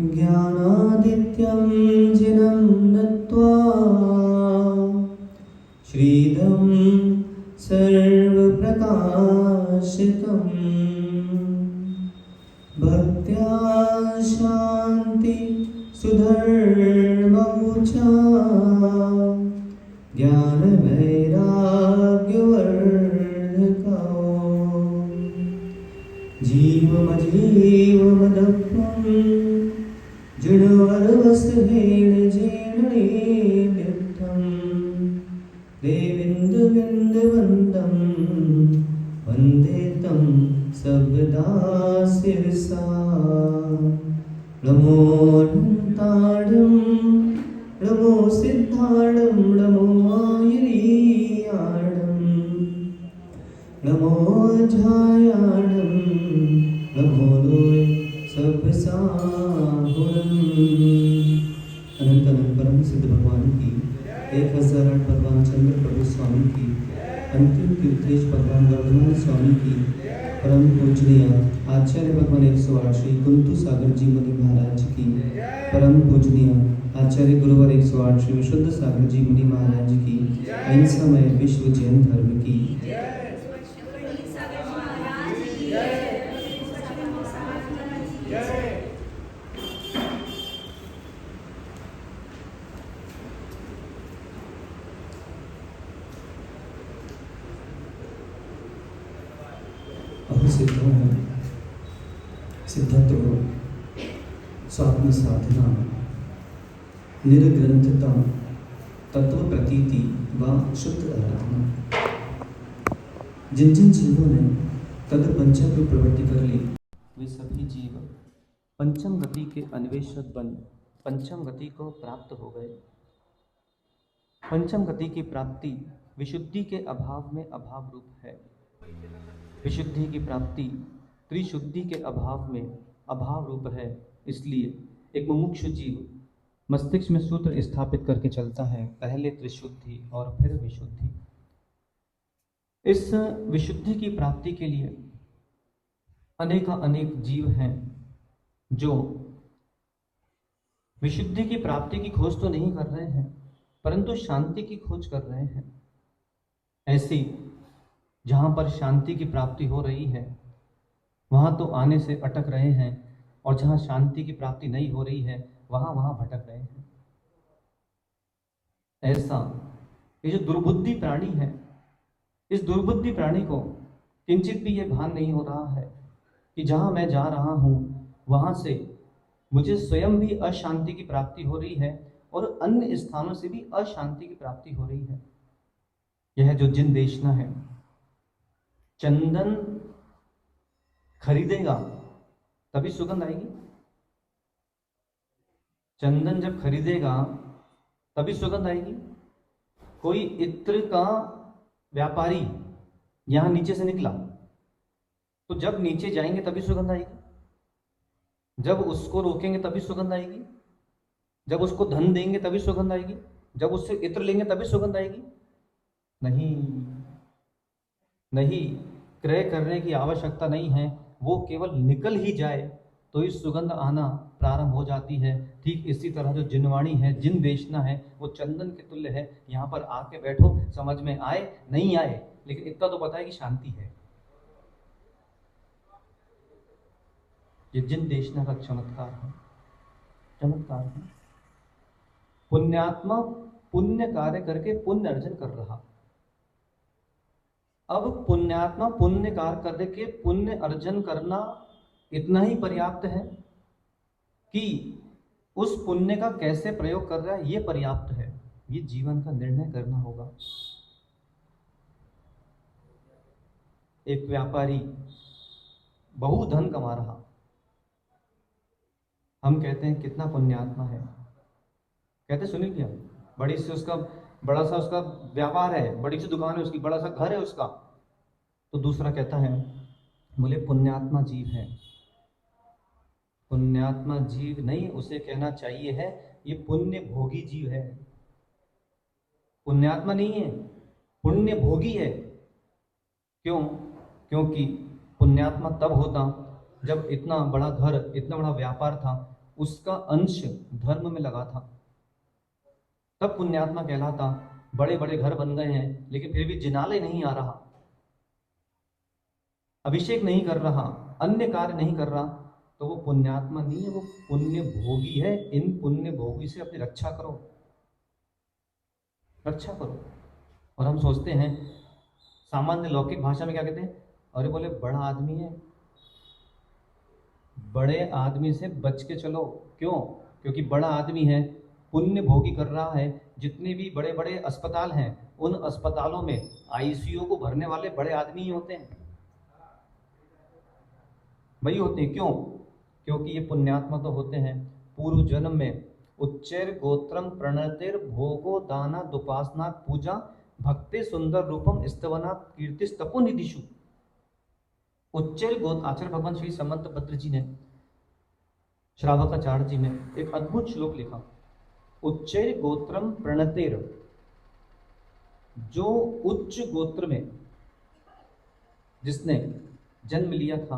ज्ञानादित्यं जिनं नत्वा श्रीदं सर्वप्रकाशितं भक्त्या शान्ति सुधर्मौचा ज्ञानवैराग्यवर्धकौ जीवमजीवमदप्पं जडवरवसहेण जेनणे नित्यं देविन्दुबिन्दुवन्दं वन्दे तं सर्वदा शिरसा नमो अनन्ताणं नमो सिद्धाणं नमो आयरीयाणं नमो झायाणं नमो लोय सबसाहुरम्। अनंत अनंत परम सिद्ध भगवान की 1008 भगवान चंद्र प्रभु स्वामी की अंतिम तीर्थेश भगवान वर्धमान स्वामी की परम पूजनीय आचार्य भगवान 108 श्री कुंतु सागर जी मुनि महाराज की परम पूजनीय आचार्य गुरुवर 108 श्री विशुद्ध सागर जी मुनि महाराज की अहिंसामय विश्व जैन धर्म की सिद्धों सिद्धत्व स्वात्म साधना निर्ग्रंथता तत्व प्रतीति व शुद्ध आराधना। जिन जिन जीवों ने तद पंचम की प्रवृत्ति कर ली वे सभी जीव पंचम गति के अन्वेषक बन पंचम गति को प्राप्त हो गए। पंचम गति की प्राप्ति विशुद्धि के अभाव में अभाव रूप है। विशुद्धि की प्राप्ति त्रिशुद्धि के अभाव में अभाव रूप है। इसलिए एक मुमुक्षु जीव मस्तिष्क में सूत्र स्थापित करके चलता है, पहले त्रिशुद्धि और फिर विशुद्धि। इस विशुद्धि की प्राप्ति के लिए अनेक जीव हैं जो विशुद्धि की प्राप्ति की खोज तो नहीं कर रहे हैं, परंतु शांति की खोज कर रहे हैं। ऐसी जहाँ पर शांति की प्राप्ति हो रही है वहाँ तो आने से अटक रहे हैं, और जहाँ शांति की प्राप्ति नहीं हो रही है वहाँ भटक रहे हैं। ऐसा ये जो दुर्बुद्धि प्राणी है, इस दुर्बुद्धि प्राणी को किंचित भी ये भान नहीं हो रहा है कि जहाँ मैं जा रहा हूँ वहाँ से मुझे स्वयं भी अशांति की प्राप्ति हो रही है और अन्य स्थानों से भी अशांति की प्राप्ति हो रही है। यह जो जिन देशना है, चंदन खरीदेगा तभी सुगंध आएगी। चंदन जब खरीदेगा तभी सुगंध आएगी। कोई इत्र का व्यापारी यहां नीचे से निकला तो जब नीचे जाएंगे तभी सुगंध आएगी। जब उसको रोकेंगे तभी सुगंध आएगी। जब उसको धन देंगे तभी सुगंध आएगी। जब उससे इत्र लेंगे तभी सुगंध आएगी। नहीं, क्रय करने की आवश्यकता नहीं है, वो केवल निकल ही जाए तो इस सुगंध आना प्रारंभ हो जाती है। ठीक इसी तरह जो जिनवाणी है, जिन देशना है, वो चंदन के तुल्य है। यहाँ पर आके बैठो, समझ में आए नहीं आए, लेकिन इतना तो पता है कि शांति है। ये जिन देशना का चमत्कार है। पुण्यात्मा पुण्य कार्य करके पुण्य अर्जन कर रहा। अब पुण्यात्मा पुण्य कार्य करके पुण्य अर्जन करना इतना ही पर्याप्त है कि उस पुण्य का कैसे प्रयोग कर रहा है ये पर्याप्त है। ये जीवन का निर्णय करना होगा। एक व्यापारी बहु धन कमा रहा, हम कहते हैं कितना पुण्यात्मा है। कहते सुनिए क्या, बड़ा सा उसका व्यापार है, बड़ी सी दुकान है उसकी, बड़ा सा घर है उसका। तो दूसरा कहता है बोले पुण्यात्मा जीव है। पुण्यात्मा जीव नहीं, उसे कहना चाहिए है ये पुण्य भोगी जीव है। पुण्यात्मा नहीं है, पुण्य भोगी है। क्यों? क्योंकि पुण्यात्मा तब होता जब इतना बड़ा घर, इतना बड़ा व्यापार था, उसका अंश धर्म में लगा था, तब पुण्यात्मा कहलाता। बड़े बड़े घर बन गए हैं लेकिन फिर भी जिनालय नहीं आ रहा, अभिषेक नहीं कर रहा, अन्य कार्य नहीं कर रहा, तो वो पुण्यात्मा नहीं है, वो पुण्य भोगी है। इन पुण्य भोगी से अपनी रक्षा करो, रक्षा करो। और हम सोचते हैं, सामान्य लौकिक भाषा में क्या कहते हैं, अरे बोले बड़ा आदमी है, बड़े आदमी से बच के चलो। क्यों? क्योंकि बड़ा आदमी है, पुण्य भोगी कर रहा है। जितने भी बड़े बड़े अस्पताल हैं, उन अस्पतालों में आईसीयू को भरने वाले बड़े आदमी ही होते हैं, वही होते हैं। क्यों? क्योंकि ये पुण्यात्मा तो होते हैं, पूर्व जन्म में उच्चैर गोत्रम प्रणतिर भोगो दाना दुपासना पूजा भक्ति सुंदर रूपम स्तवना कीर्ति तपो निधिषु। उच्चैर गोत्र आचार्य भगवान श्री समंत भद्र जी ने श्रावकाचार्य जी ने एक अद्भुत श्लोक लिखा। उच्चैर गोत्रम प्रणतिर, जो उच्च गोत्र में जिसने जन्म लिया था,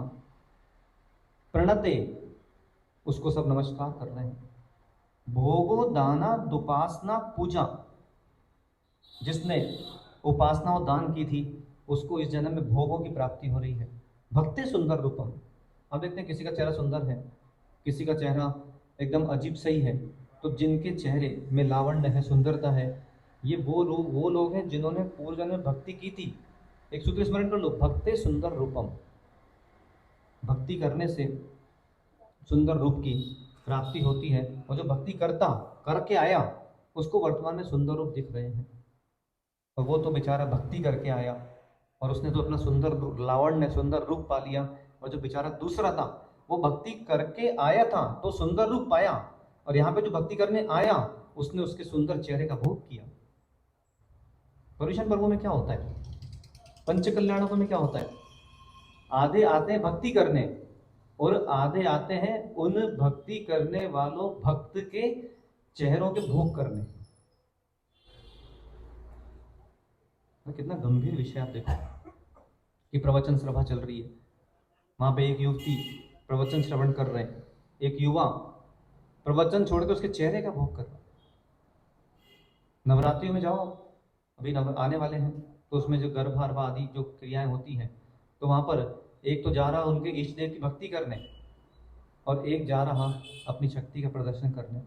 प्रणते, उसको सब नमस्कार कर रहे हैं। भोगो दाना दुपासना पूजा, जिसने उपासना और दान की थी, उसको इस जन्म में भोगों की प्राप्ति हो रही है। भक्ति सुंदर रूपम, अब देखते हैं किसी का चेहरा सुंदर है, किसी का चेहरा एकदम अजीब सही है। तो जिनके चेहरे में लावण्य है, सुंदरता है, ये वो लोग हैं जिन्होंने पूर्व जन्म में भक्ति की थी। एक सूत्र स्मरण कर लो, भक्ति सुंदर रूपम। भक्ति करने से सुंदर रूप की प्राप्ति होती है, और जो भक्ति करता करके आया उसको वर्तमान में सुंदर रूप दिख रहे हैं। और वो तो बेचारा भक्ति करके आया और उसने तो अपना सुंदर लावण्य सुंदर रूप पा लिया, और जो बेचारा दूसरा था वो भक्ति करके आया था तो सुंदर रूप पाया, और यहाँ पे जो भक्ति करने आया उसने उसके सुंदर चेहरे का भोग किया। पर्युषण पर्वों में क्या होता है, पंच कल्याणकों में क्या होता है, आधे आते हैं भक्ति करने और आधे आते हैं उन भक्ति करने वालों भक्त के चेहरों के भोग करने। कितना गंभीर विषय आप देखो कि प्रवचन सभा चल रही है, वहां पे एक युवती प्रवचन श्रवण कर रहे हैं, एक युवा प्रवचन छोड़ के उसके चेहरे का भोग कर रहा है। नवरात्रियों में जाओ, अभी आने वाले हैं, तो उसमें जो गर्भ आदि जो क्रियाएं होती हैं, तो वहां पर एक तो जा रहा उनके इष्ट देव की भक्ति करने, और एक जा रहा अपनी शक्ति का प्रदर्शन करने।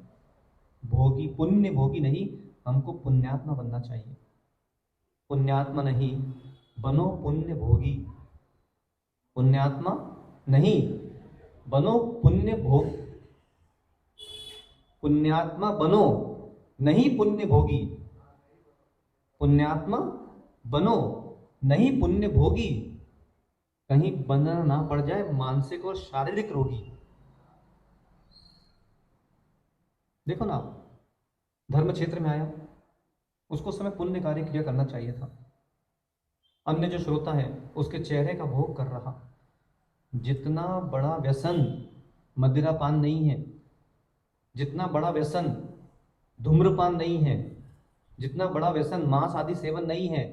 भोगी, पुण्य भोगी नहीं, हमको पुण्यात्मा बनना चाहिए। पुण्यात्मा नहीं बनो पुण्य भोगी, पुण्यात्मा नहीं बनो पुण्य भोग, पुण्यात्मा बनो नहीं पुण्य भोगी, पुण्यात्मा बनो नहीं पुण्य भोगी, कहीं बनना ना पड़ जाए मानसिक और शारीरिक रोगी। देखो ना, धर्म क्षेत्र में आया, उसको उस समय पुण्य कार्य क्रिया करना चाहिए था। अन्य जो श्रोता है उसके चेहरे का भोग कर रहा। जितना बड़ा व्यसन मदिरापान नहीं है, जितना बड़ा व्यसन धूम्रपान नहीं है, जितना बड़ा व्यसन मांस आदि सेवन नहीं है,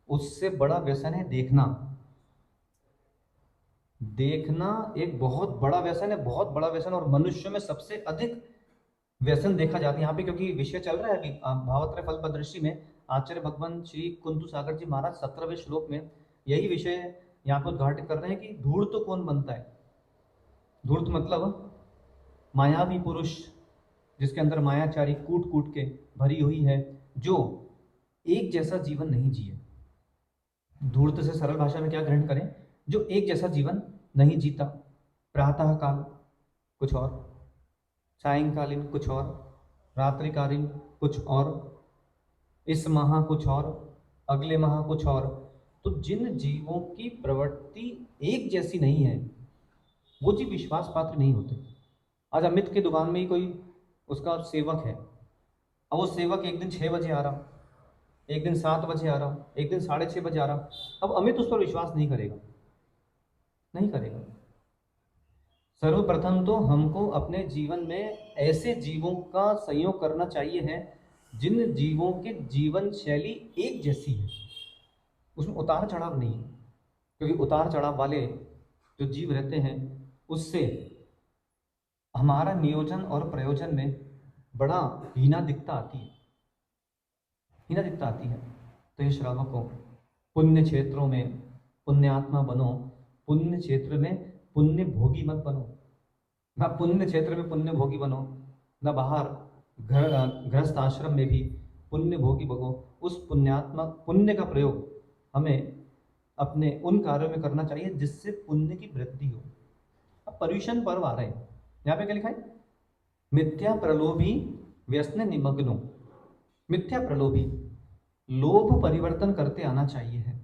उससे बड़ा व्यसन है देखना। देखना एक बहुत बड़ा व्यसन है, बहुत बड़ा व्यसन, और मनुष्य में सबसे अधिक व्यसन देखा जाता है यहाँ पे। क्योंकि विषय चल रहा है अभी भावत्रय फलपदृष्टि में, आचार्य भगवान श्री कुंतु सागर जी महाराज 17वें श्लोक में यही विषय यहाँ पर उद्घाटित कर रहे हैं कि धूर्त तो कौन बनता है। धूर्त मतलब मायावी पुरुष, जिसके अंदर मायाचारी कूट कूट के भरी हुई है, जो एक जैसा जीवन नहीं जिए। धूर्त से सरल भाषा में क्या ग्रहण करें, जो एक जैसा जीवन नहीं जीता। प्रातः काल कुछ और, सायंकालीन कुछ और, रात्रिकालीन कुछ और, इस माह कुछ और, अगले माह कुछ और। तो जिन जीवों की प्रवृत्ति एक जैसी नहीं है, वो जीव विश्वास पात्र नहीं होते। आज अमित की दुकान में ही कोई उसका सेवक है, अब वो सेवक एक दिन 6 बजे आ रहा, एक दिन 7 बजे आ रहा, एक दिन 6:30 बजे आ रहा, अब अमित उस पर विश्वास नहीं करेगा, नहीं करेगा। सर्वप्रथम तो हमको अपने जीवन में ऐसे जीवों का संयोग करना चाहिए है जिन जीवों के जीवन शैली एक जैसी है, उसमें उतार चढ़ाव नहीं है। क्योंकि उतार चढ़ाव वाले जो जीव रहते हैं उससे हमारा नियोजन और प्रयोजन में बड़ा हीना दिखता आती है। तो ये श्रावकों, पुण्य क्षेत्रों में पुण्यात्मा बनो, पुण्य क्षेत्र में पुण्य भोगी मत बनो। ना पुण्य क्षेत्र में पुण्य भोगी बनो, न बाहर गृहस्थ आश्रम में भी पुण्य भोगी बनो। उस पुण्यात्मक पुण्य का प्रयोग हमें अपने उन कार्यों में करना चाहिए जिससे पुण्य की वृद्धि हो। अब पर्युषण पर्व आ रहे हैं, यहाँ पे क्या लिखा है? मिथ्या प्रलोभी व्यसने निमग्नो। मिथ्या प्रलोभी, लोभ परिवर्तन करते आना चाहिए है।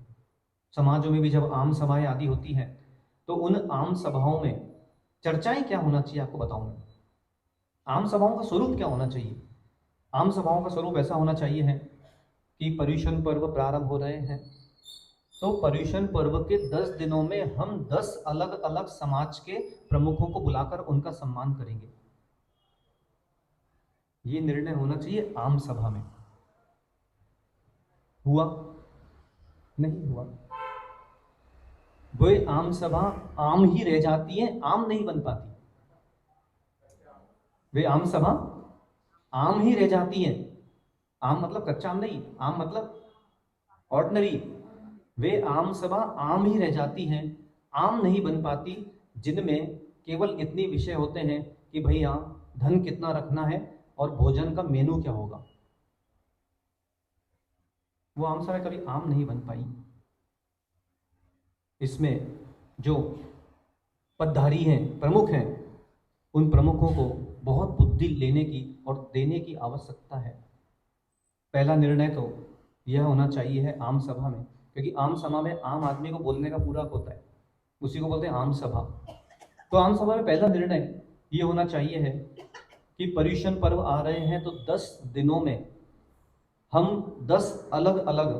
समाजों में भी जब आम सभाएं आदि होती हैं तो उन आम सभाओं में चर्चाएं क्या होना चाहिए आपको बताऊंगा। आम सभाओं का स्वरूप क्या होना चाहिए? आम सभाओं का स्वरूप ऐसा होना चाहिए है कि पर्युषण पर्व प्रारंभ हो रहे हैं तो पर्युषण पर्व के 10 दिनों में हम 10 अलग अलग समाज के प्रमुखों को बुलाकर उनका सम्मान करेंगे। ये निर्णय होना चाहिए आम सभा में। हुआ? नहीं हुआ। वह आम सभा आम ही रह जाती है, आम नहीं बन पाती। वे आम सभा आम ही रह जाती है। आम मतलब कच्चा आम नहीं, आम मतलब ऑर्डिनरी। वे आम सभा आम ही रह जाती हैं, आम नहीं बन पाती, जिनमें केवल इतने विषय होते हैं कि भैया धन कितना रखना है और भोजन का मेनू क्या होगा। वो आम सभा कभी आम नहीं बन पाई। इसमें जो पदधारी हैं, प्रमुख हैं, उन प्रमुखों को बहुत बुद्धि लेने की और देने की आवश्यकता है। पहला निर्णय तो यह होना चाहिए है आम सभा में, क्योंकि आम सभा में आम आदमी को बोलने का पूरा हक होता है, उसी को बोलते हैं आम सभा। तो आम सभा में पहला निर्णय ये होना चाहिए है कि पर्युषण पर्व आ रहे हैं तो 10 दिनों में हम 10 अलग अलग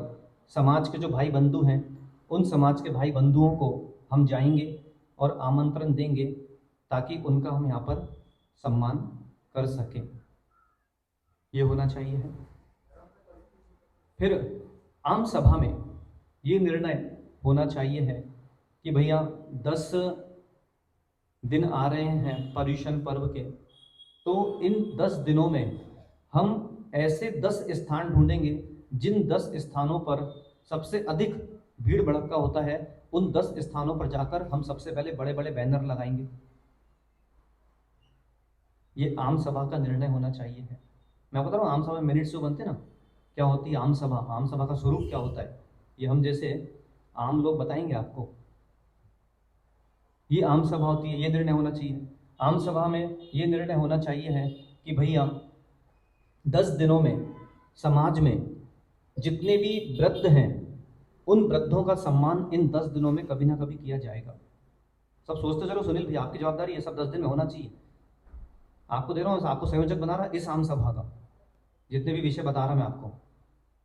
समाज के जो भाई बंधु हैं, उन समाज के भाई बंधुओं को हम जाएंगे और आमंत्रण देंगे ताकि उनका हम यहाँ पर सम्मान कर सकें। ये होना चाहिए है। फिर आम सभा में ये निर्णय होना चाहिए है कि भैया 10 दिन आ रहे हैं पर्युषण पर्व के, तो इन 10 दिनों में हम ऐसे 10 स्थान ढूंढेंगे जिन 10 स्थानों पर सबसे अधिक भीड़ भड़का होता है। उन 10 स्थानों पर जाकर हम सबसे पहले बड़े बड़े बैनर लगाएंगे। ये आम सभा का निर्णय होना चाहिए है। मैं बता रहा हूँ आम सभा में मिनट्स जो बनते हैं ना, क्या होती है आम सभा, आम सभा का स्वरूप क्या होता है, ये हम जैसे आम लोग बताएंगे आपको। ये आम सभा होती है, ये निर्णय होना चाहिए आम सभा में। ये निर्णय होना चाहिए है कि भैया 10 दिनों में समाज में जितने भी वृद्ध हैं, उन वृद्धों का सम्मान इन 10 दिनों में कभी ना कभी किया जाएगा। सब सोचते चलो सुनील भाई आपकी जवाबदारी है, सब 10 दिन में होना चाहिए। आपको दे रहा हूँ, आपको संयोजक बना रहा इस आम सभा का, जितने भी विषय बता रहा मैं आपको।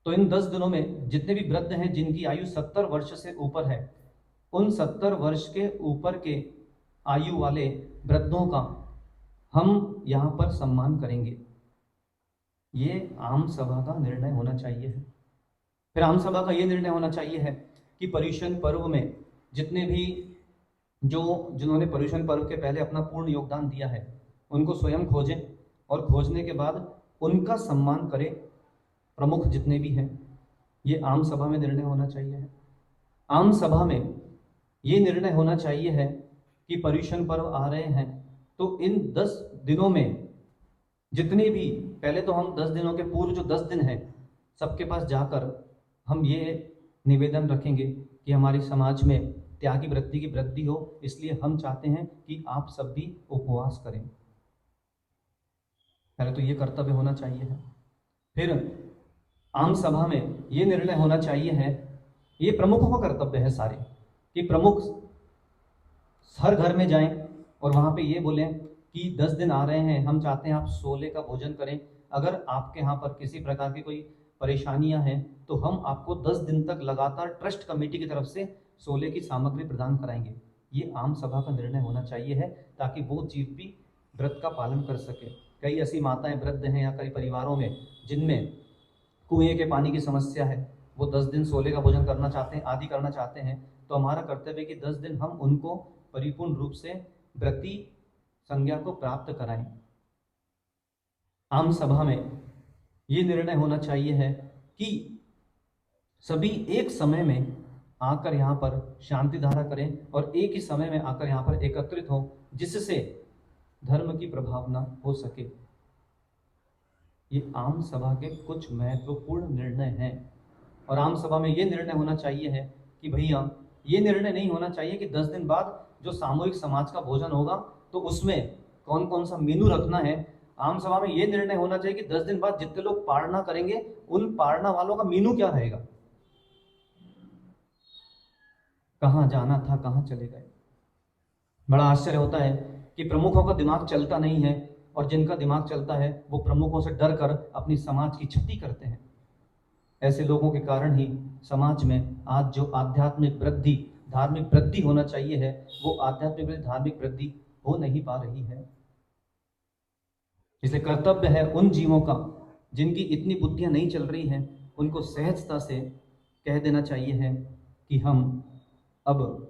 तो इन 10 दिनों में जितने भी वृद्ध हैं जिनकी आयु 70 वर्ष से ऊपर है, उन 70 वर्ष के ऊपर के आयु वाले वृद्धों का हम यहाँ पर सम्मान करेंगे। ये आम सभा का निर्णय होना चाहिए है। फिर आम सभा का ये निर्णय होना चाहिए है कि पर्युषण पर्व में जितने भी जिन्होंने पर्युषण पर्व के पहले अपना पूर्ण योगदान दिया है, उनको स्वयं खोजें और खोजने के बाद उनका सम्मान करें, प्रमुख जितने भी हैं। ये आम सभा में निर्णय होना चाहिए है। आम सभा में ये निर्णय होना चाहिए है कि पर्युषण पर्व आ रहे हैं तो इन 10 दिनों में जितने भी, पहले तो हम 10 दिनों के पूर्व जो 10 दिन हैं सबके पास जाकर हम ये निवेदन रखेंगे कि हमारी समाज में त्यागी वृत्ति की वृद्धि हो, इसलिए हम चाहते हैं कि आप सब भी उपवास करें। पहले तो ये कर्तव्य होना चाहिए है। फिर आम सभा में ये निर्णय होना चाहिए है, ये प्रमुखों का कर्तव्य है सारे, कि प्रमुख हर घर में जाएं और वहां पे ये बोलें कि 10 दिन आ रहे हैं, हम चाहते हैं आप 16 का भोजन करें। अगर आपके यहाँ पर किसी प्रकार की कोई परेशानियां हैं तो हम आपको 10 दिन तक लगातार ट्रस्ट कमेटी की तरफ से 16 की सामग्री प्रदान कराएंगे। ये आम सभा का निर्णय होना चाहिए है ताकि वो जीव भी व्रत का पालन कर सके। कई ऐसी माताएं वृद्ध हैं या कई परिवारों में जिनमें कुएं के पानी की समस्या है, वो 10 दिन 16 का भोजन करना चाहते हैं, आदि करना चाहते हैं, तो हमारा कर्तव्य है कि 10 दिन हम उनको परिपूर्ण रूप से व्रती संज्ञा को प्राप्त कराएं। आम सभा में ये निर्णय होना चाहिए है कि सभी एक समय में आकर यहाँ पर शांति धारा करें और एक ही समय में आकर यहाँ पर एकत्रित हों, जिससे धर्म की प्रभावना हो सके। ये आम सभा के कुछ महत्वपूर्ण निर्णय हैं। और आम सभा में ये निर्णय होना चाहिए है कि भैया ये निर्णय नहीं होना चाहिए कि 10 दिन बाद जो सामूहिक समाज का भोजन होगा तो उसमें कौन कौन सा मेनू रखना है। आम सभा में ये निर्णय होना चाहिए कि 10 दिन बाद जितने लोग पारणा करेंगे उन पारणा वालों का मेनू क्या रहेगा, कहाँ जाना था, कहाँ चले गए। बड़ा आश्चर्य होता है कि प्रमुखों का दिमाग चलता नहीं है और जिनका दिमाग चलता है वो प्रमुखों से डर कर अपनी समाज की क्षति करते हैं। ऐसे लोगों के कारण ही समाज में आज जो आध्यात्मिक वृद्धि, धार्मिक वृद्धि होना चाहिए है, वो आध्यात्मिक वृद्धि, धार्मिक वृद्धि हो नहीं पा रही है। इसलिए कर्तव्य है उन जीवों का जिनकी इतनी बुद्धियां नहीं चल रही हैं, उनको सहजता से कह देना चाहिए है कि हम अब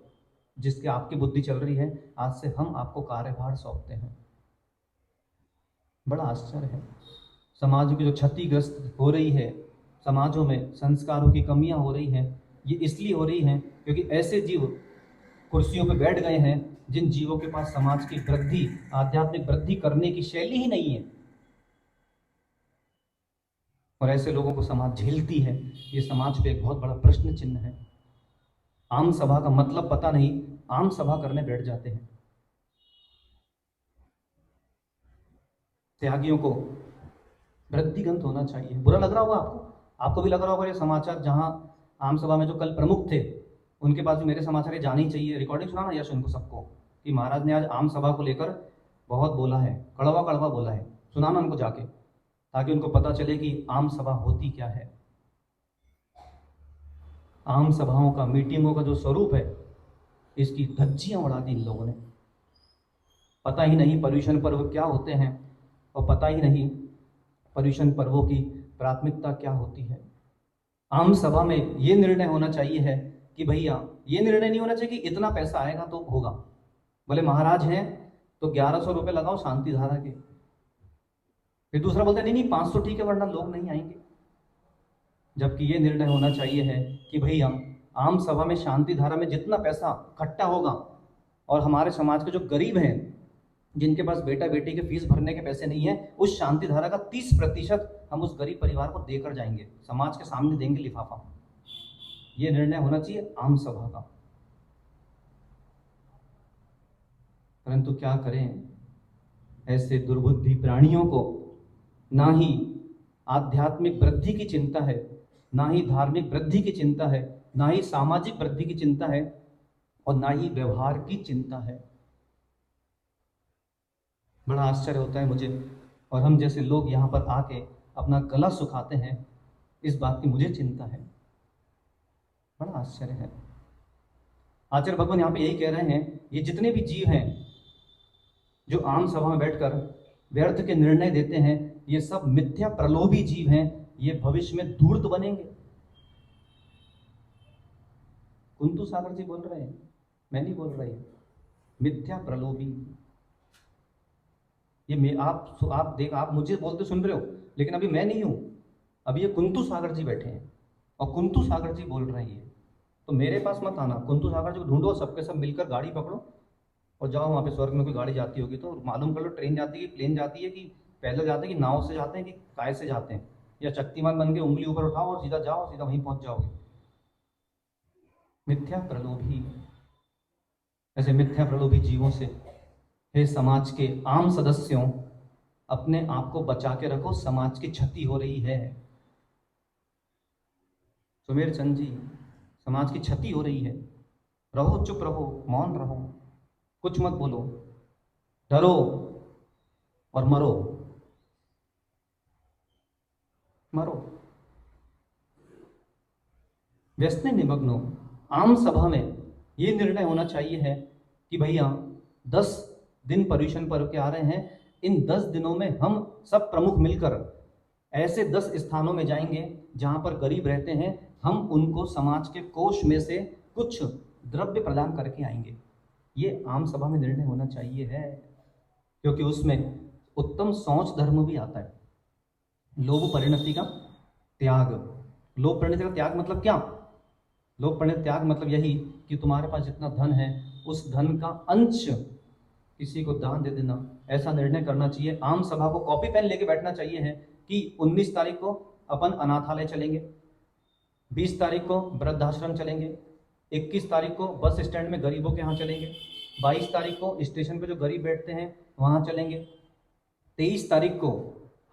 जिसके आपकी बुद्धि चल रही है, आज से हम आपको कार्यभार सौंपते हैं। बड़ा आश्चर्य है, समाज की जो क्षतिग्रस्त हो रही है, समाजों में संस्कारों की कमियां हो रही हैं, ये इसलिए हो रही हैं क्योंकि ऐसे जीव कुर्सियों पर बैठ गए हैं जिन जीवों के पास समाज की वृद्धि, आध्यात्मिक वृद्धि करने की शैली ही नहीं है। और ऐसे लोगों को समाज झेलती है। ये समाज पे एक बहुत बड़ा प्रश्न चिन्ह है। आम सभा का मतलब पता नहीं, आम सभा करने बैठ जाते हैं। त्यागियों को वृद्धिगंत होना चाहिए। बुरा लग रहा होगा आपको भी लग रहा होगा ये समाचार, जहां आम सभा में जो कल प्रमुख थे उनके पास भी मेरे समाचार ये जाने ही चाहिए। रिकॉर्डिंग सुनाना यश उनको सबको कि महाराज ने आज आम सभा को लेकर बहुत बोला है, कड़वा कड़वा बोला है। सुनाना उनको जाके, ताकि उनको पता चले कि आम सभा होती क्या है। आम सभाओं का, मीटिंगों का जो स्वरूप है, इसकी धज्जियां उड़ा दी इन लोगों ने। पता ही नहीं पर्युषण पर्व क्या होते हैं और पता ही नहीं पर्युषण पर्वों की प्राथमिकता क्या होती है। आम सभा में ये निर्णय होना चाहिए है कि भैया ये निर्णय नहीं होना चाहिए कि इतना पैसा आएगा तो होगा। बोले महाराज हैं तो 1100 रुपये लगाओ शांति धारा के। फिर दूसरा बोलते नहीं 500 ठीक है वरना लोग नहीं आएंगे। जबकि ये निर्णय होना चाहिए है कि भैया आम सभा में शांति धारा में जितना पैसा इकट्ठा होगा और हमारे समाज के जो गरीब हैं, जिनके पास बेटा बेटी के फीस भरने के पैसे नहीं है, उस शांति धारा का 30% हम उस गरीब परिवार को देकर जाएंगे, समाज के सामने देंगे लिफाफा। ये निर्णय होना चाहिए आम सभा का। परंतु क्या करें, ऐसे दुर्बुद्धि प्राणियों को ना ही आध्यात्मिक वृद्धि की चिंता है, ना ही धार्मिक वृद्धि की चिंता है, ना ही सामाजिक वृद्धि की चिंता है और ना ही व्यवहार की चिंता है। बड़ा आश्चर्य होता है मुझे, और हम जैसे लोग यहाँ पर आके अपना गला सुखाते हैं, इस बात की मुझे चिंता है। बड़ा आश्चर्य है। आचार्य भगवान यहाँ पे यही कह रहे हैं, ये जितने भी जीव हैं जो आम सभा में बैठकर व्यर्थ के निर्णय देते हैं, ये सब मिथ्या प्रलोभी जीव हैं। ये भविष्य में धूर्त बनेंगे। कुंतु सागर जी बोल रहे हैं, मैं नहीं बोल रही। मिथ्या प्रलोभी। ये आप मुझे बोलते सुन रहे हो, लेकिन अभी मैं नहीं हूं, अभी ये कुंतु सागर जी बैठे हैं और कुंतु सागर जी बोल रहे हैं। तो मेरे पास मत आना, कुंतु सागर जी को ढूंढो, सबके सब मिलकर गाड़ी पकड़ो और जाओ वहां पे। स्वर्ग में कोई गाड़ी जाती होगी तो मालूम कर लो, ट्रेन जाती है, प्लेन जाती है, कि पैदल जाते हैं, कि नाव से जाते हैं, कि काय से जाते हैं, या शक्तिमान बन के उंगली ऊपर उठाओ और सीधा जाओ, सीधा वहीं पहुंच जाओगे। मिथ्या प्रलोभी। ऐसे मिथ्या प्रलोभी जीवों से हे समाज के आम सदस्यों, अपने आप को बचा के रखो, समाज की क्षति हो रही है। सुमेर चंद जी, समाज की क्षति हो रही है, रहो, चुप रहो, मौन रहो, कुछ मत बोलो, डरो और मरो। व्यसने निमग्नो। आम सभा में ये निर्णय होना चाहिए है कि भैया 10 दिन पर्युषण पर्व के आ रहे हैं, इन 10 दिनों में हम सब प्रमुख मिलकर ऐसे 10 स्थानों में जाएंगे जहां पर गरीब रहते हैं, हम उनको समाज के कोष में से कुछ द्रव्य प्रदान करके आएंगे। ये आम सभा में निर्णय होना चाहिए है। क्योंकि उसमें उत्तम सोच धर्म भी आता है। लोभ परिणति का त्याग। लोभ परिणति का त्याग मतलब क्या? लोभ परिणति त्याग मतलब यही कि तुम्हारे पास जितना धन है उस धन का अंश किसी को दान दे देना, ऐसा निर्णय करना चाहिए। आम सभा को कॉपी पेन लेके बैठना चाहिए है कि 19 तारीख को अपन अनाथालय चलेंगे, 20 तारीख को वृद्धाश्रम चलेंगे, 21 तारीख को बस स्टैंड में गरीबों के यहाँ चलेंगे, 22 तारीख को स्टेशन पे जो गरीब बैठते हैं वहाँ चलेंगे, 23 तारीख को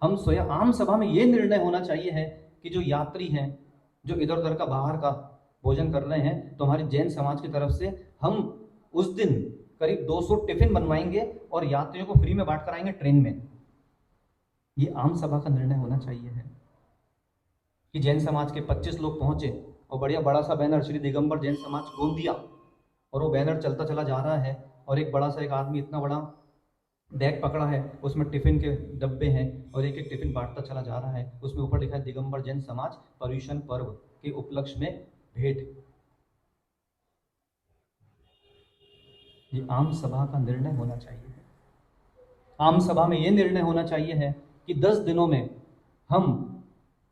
हम स्वयं आम सभा में ये निर्णय होना चाहिए है कि जो यात्री हैं, जो इधर उधर का बाहर का भोजन कर रहे हैं, तो हमारी जैन समाज की तरफ से हम उस दिन करीब 200 टिफिन बनवाएंगे और यात्रियों को फ्री में बांट कर आएंगे ट्रेन में। ये आम सभा का निर्णय होना चाहिए है कि जैन समाज के 25 लोग पहुंचे और बढ़िया बड़ा सा बैनर श्री दिगंबर जैन समाज गोंदिया, और वो बैनर चलता चला जा रहा है और एक बड़ा सा एक आदमी इतना बड़ा बैग पकड़ा है, उसमें टिफिन के डब्बे हैं और एक एक टिफिन बांटता चला जा रहा है। उसमें ऊपर लिखा है दिगंबर जैन समाज पर्युषण पर्व के उपलक्ष्य में भेंट। ये आम सभा का निर्णय होना चाहिए। आम सभा में ये निर्णय होना चाहिए है कि 10 दिनों में हम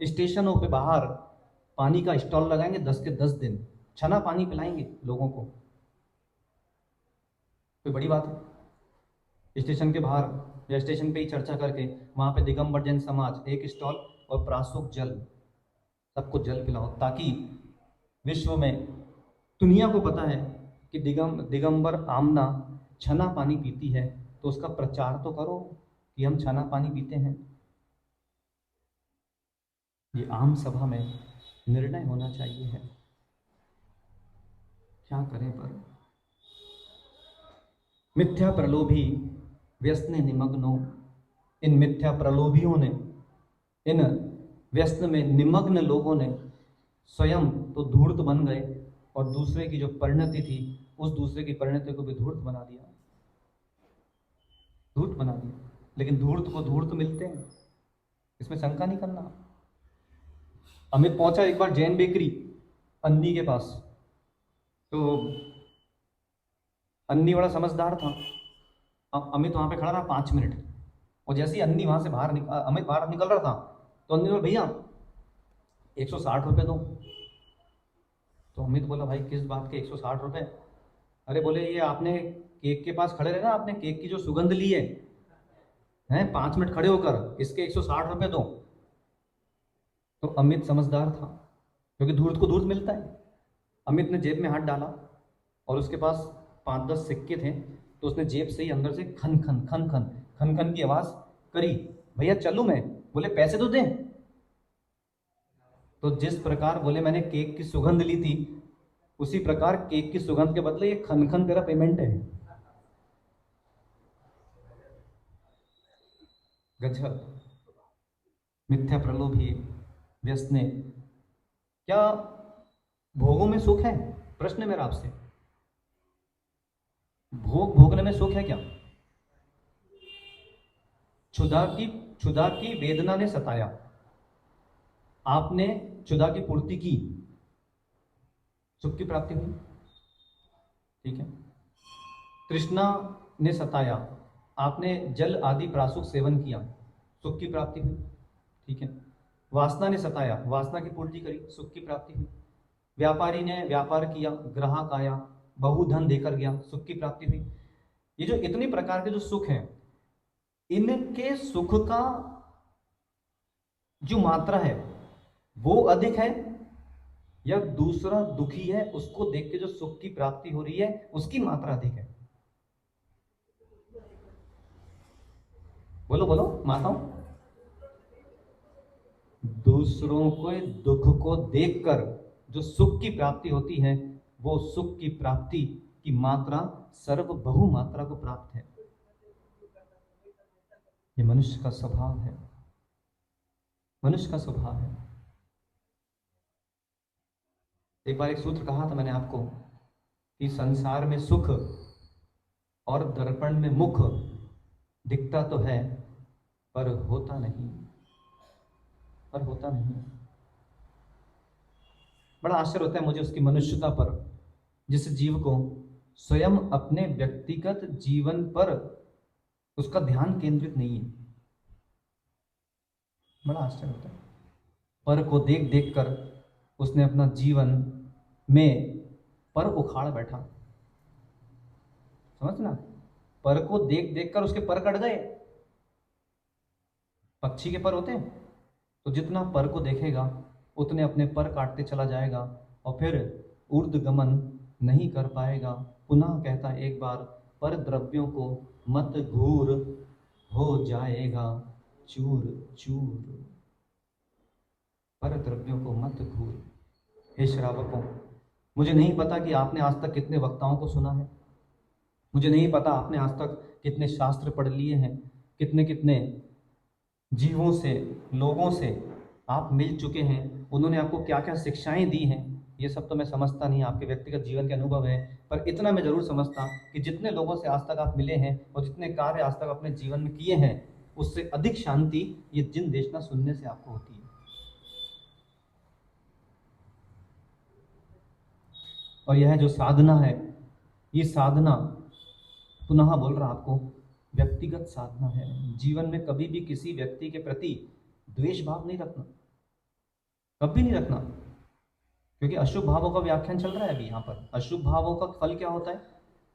स्टेशनों पे बाहर पानी का स्टॉल लगाएंगे, 10 के 10 दिन छना पानी पिलाएंगे लोगों को। कोई बड़ी बात है? स्टेशन के बाहर या स्टेशन पे ही चर्चा करके वहाँ पे दिगंबर जैन समाज एक स्टॉल और प्रासुक जल, सबको जल पिलाओ, ताकि विश्व में दुनिया को पता है कि दिगंबर आमना छना पानी पीती है, तो उसका प्रचार तो करो कि हम छना पानी पीते हैं। ये आम सभा में निर्णय होना चाहिए है। क्या करें पर मिथ्या प्रलोभी व्यसने निमग्नो। इन मिथ्या प्रलोभियों ने, इन व्यसन में निमग्न लोगों ने स्वयं तो धूर्त बन गए और दूसरे की जो परिणति थी उस दूसरे की परिणति को भी धूर्त बना दिया, धूर्त बना दिया। लेकिन धूर्त को धूर्त मिलते हैं, इसमें शंका नहीं करना। अमित पहुंचा एक बार जैन बेकरी अन्नी के पास, तो अन्नी बड़ा समझदार था। अमित वहां पे खड़ा रहा 5 मिनट, और जैसे ही अन्नी वहां से अमित बाहर निकल रहा था तो अन्नी बोला भैया 160 रुपये दो। तो अमित बोला भाई किस बात के 160 रुपये? अरे बोले ये आपने केक के पास खड़े रहे ना, आपने केक की जो सुगंध ली है हैं 5 मिनट खड़े होकर, इसके 160 रुपये दो। तो अमित समझदार था, क्योंकि धूर्त को धूर्त मिलता है। अमित ने जेब में हाथ डाला और उसके पास 5-10 सिक्के थे, तो उसने जेब से ही अंदर से खन खन खन खन खन खन की आवाज करी, भैया चलूं मैं? बोले पैसे तो दें। तो जिस प्रकार बोले मैंने केक की सुगंध ली थी, उसी प्रकार केक की सुगंध के बदले ये खन खन तेरा पेमेंट है। गजब। मिथ्या प्रलोभी व्यसने। क्या भोगों में सुख है? प्रश्न है मेरा आपसे, भोग भोगने में सुख है क्या? क्षुधा की वेदना ने सताया, आपने क्षुधा की पूर्ति की, सुख की प्राप्ति हुई, ठीक है। तृष्णा ने सताया, आपने जल आदि प्रासुक सेवन किया, सुख की प्राप्ति हुई, ठीक है। वासना ने सताया, वासना की पूर्ति करी, सुख की प्राप्ति हुई। व्यापारी ने व्यापार किया, ग्राहक आया, बहुधन देकर गया, सुख की प्राप्ति हुई। ये जो इतने प्रकार के जो सुख हैं, इनके सुख का जो मात्रा है वो अधिक है, या दूसरा दुखी है उसको देख के जो सुख की प्राप्ति हो रही है उसकी मात्रा अधिक है? बोलो बोलो माताओं। दूसरों को दुख को देखकर जो सुख की प्राप्ति होती है, वो सुख की प्राप्ति की मात्रा सर्व बहु मात्रा को प्राप्त है। ये मनुष्य का स्वभाव है, मनुष्य का स्वभाव है। एक बार एक सूत्र कहा था मैंने आपको कि संसार में सुख और दर्पण में मुख दिखता तो है पर होता नहीं, पर होता नहीं। बड़ा आश्चर्य होता है मुझे उसकी मनुष्यता पर, जिस जीव को स्वयं अपने व्यक्तिगत जीवन पर उसका ध्यान केंद्रित नहीं है। बड़ा आश्चर्य होता है। पर को देख देख कर उसने अपना जीवन में पर उखाड़ बैठा। समझना, पर को देख देख कर उसके पर कट गए। पक्षी के पर होते हैं, तो जितना पर को देखेगा उतने अपने पर काटते चला जाएगा और फिर ऊर्ध्वगमन नहीं कर पाएगा। पुनः कहता है एक बार, पर द्रव्यों को मत घूर, हो जाएगा चूर चूर। पर द्रव्यों को मत घूर। हे श्रावकों, मुझे नहीं पता कि आपने आज तक कितने वक्ताओं को सुना है, मुझे नहीं पता आपने आज तक कितने शास्त्र पढ़ लिए हैं, कितने कितने जीवों से, लोगों से आप मिल चुके हैं, उन्होंने आपको क्या क्या शिक्षाएं दी हैं। ये सब तो मैं समझता नहीं, आपके व्यक्तिगत जीवन के अनुभव है। पर इतना मैं जरूर समझता कि जितने लोगों से आज तक आप मिले हैं और जितने कार्य आज तक अपने जीवन में किए हैं, उससे अधिक शांति ये जिन देशना सुनने से आपको होती है। और यह जो साधना है, ये साधना, पुनः बोल रहा आपको, व्यक्तिगत साधना है। जीवन में कभी भी किसी व्यक्ति के प्रति द्वेष भाव नहीं रखना, कभी नहीं रखना, क्योंकि अशुभ भावों का व्याख्यान चल रहा है अभी यहाँ पर। अशुभ भावों का फल क्या होता है,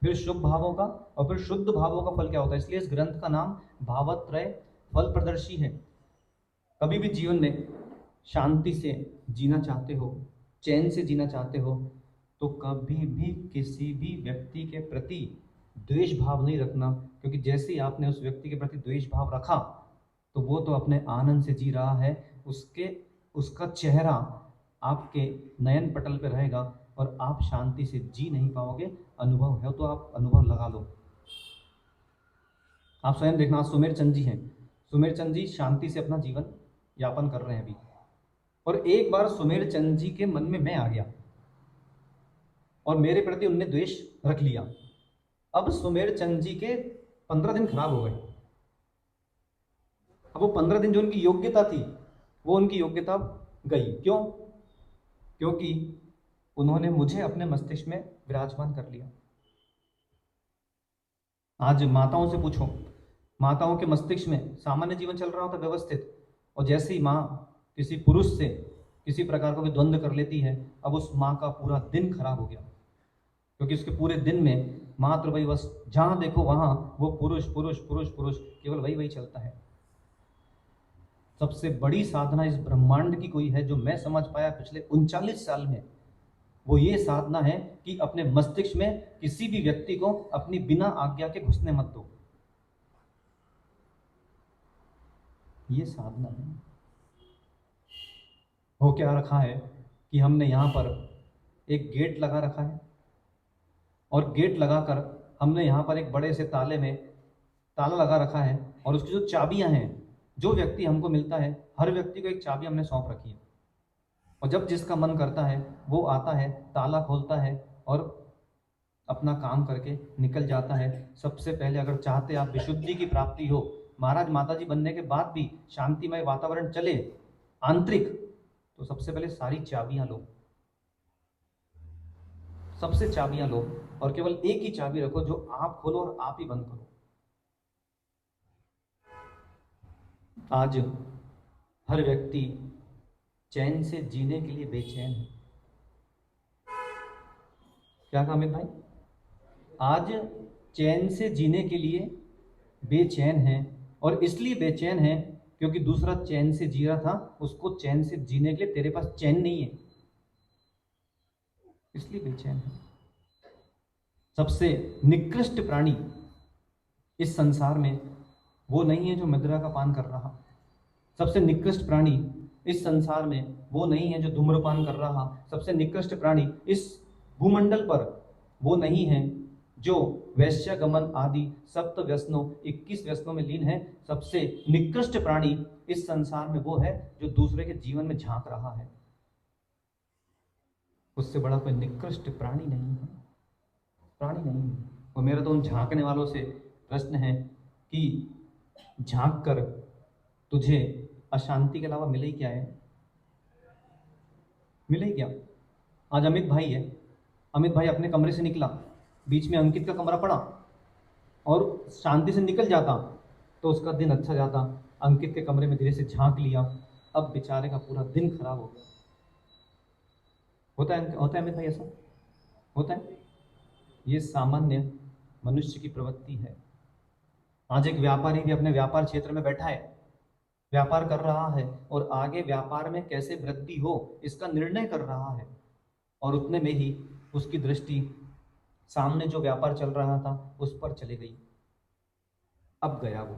फिर शुभ भावों का, और फिर शुद्ध भावों का फल क्या होता है। इसलिए इस ग्रंथ का नाम भावत्रय फल प्रदर्शी है। कभी भी जीवन में शांति से जीना चाहते हो, चैन से जीना चाहते हो, तो कभी भी किसी भी व्यक्ति के प्रति द्वेष भाव नहीं रखना, क्योंकि जैसे ही आपने उस व्यक्ति के प्रति द्वेष भाव रखा तो वो तो अपने आनंद से जी रहा है, उसका चेहरा आपके नयन पटल पे रहेगा और आप शांति से जी नहीं पाओगे। अनुभव है तो आप अनुभव लगा लो। आप स्वयं देखना, सुमेर चंद जी हैं, सुमेर चंद जी शांति से अपना जीवन यापन कर रहे हैं अभी, और एक बार सुमेर चंद जी के मन में मैं आ गया और मेरे प्रति उनने द्वेष रख लिया। अब सुमेर चंद जी के 15 दिन खराब हो गए। अब वो 15 दिन जो उनकी योग्यता थी, वो उनकी योग्यता गई। क्यों? क्योंकि उन्होंने मुझे अपने मस्तिष्क में विराजमान कर लिया। आज माताओं से पूछो, माताओं के मस्तिष्क में सामान्य जीवन चल रहा होता व्यवस्थित, और जैसे ही माँ किसी पुरुष से किसी प्रकार का भी द्वंद्व कर लेती है, अब उस माँ का पूरा दिन खराब हो गया, क्योंकि उसके पूरे दिन में मात्र वही, बस जहां देखो वहां वो पुरुष पुरुष पुरुष पुरुष, केवल वही वही चलता है। सबसे बड़ी साधना इस ब्रह्मांड की कोई है जो मैं समझ पाया पिछले 39 साल में, वो ये साधना है कि अपने मस्तिष्क में किसी भी व्यक्ति को अपनी बिना आज्ञा के घुसने मत दो। ये साधना है। हो क्या रखा है कि हमने यहाँ पर एक गेट लगा रखा है, और गेट लगाकर हमने यहाँ पर एक बड़े से ताले में ताला लगा रखा है, और उसकी जो चाबियां हैं, जो व्यक्ति हमको मिलता है, हर व्यक्ति को एक चाबी हमने सौंप रखी है, और जब जिसका मन करता है वो आता है, ताला खोलता है और अपना काम करके निकल जाता है। सबसे पहले अगर चाहते आप विशुद्धि की प्राप्ति हो, महाराज माताजी बनने के बाद भी शांतिमय वातावरण चले आंतरिक, तो सबसे पहले सारी चाबियां लो, सबसे चाबियां लो, और केवल एक ही चाबी रखो जो आप खोलो और आप ही बंद करो। आज हर व्यक्ति चैन से जीने के लिए बेचैन है। क्या कहा अमित भाई? आज चैन से जीने के लिए बेचैन है, और इसलिए बेचैन है क्योंकि दूसरा चैन से जी रहा था, उसको चैन से जीने के लिए तेरे पास चैन नहीं है, इसलिए बेचैन है। सबसे निकृष्ट प्राणी इस संसार में वो नहीं है जो मदिरा का पान कर रहा। सबसे निकृष्ट प्राणी इस संसार में वो नहीं है जो धूम्रपान कर रहा। सबसे निकृष्ट प्राणी इस भूमंडल पर वो नहीं है जो वैश्यगमन आदि सप्त व्यसनों 21 व्यसनों में लीन है। सबसे निकृष्ट प्राणी इस संसार में वो है जो दूसरे के जीवन में झांक रहा है। उससे बड़ा कोई निकृष्ट प्राणी नहीं है, प्राणी नहीं है। और मेरा तो उन झांकने वालों से प्रश्न है कि झांक कर तुझे अशांति के अलावा मिले ही क्या है? मिले ही क्या? आज अमित भाई है, अमित भाई अपने कमरे से निकला, बीच में अंकित का कमरा पड़ा, और शांति से निकल जाता तो उसका दिन अच्छा जाता। अंकित के कमरे में धीरे से झांक लिया, अब बेचारे का पूरा दिन खराब हो गया। होता है अमित भाई, ऐसा होता है। ये सामान्य मनुष्य की प्रवृत्ति है। आज एक व्यापारी भी अपने व्यापार क्षेत्र में बैठा है, व्यापार कर रहा है और आगे व्यापार में कैसे वृद्धि हो इसका निर्णय कर रहा है, और उतने में ही उसकी दृष्टि सामने जो व्यापार चल रहा था उस पर चली गई। अब गया वो,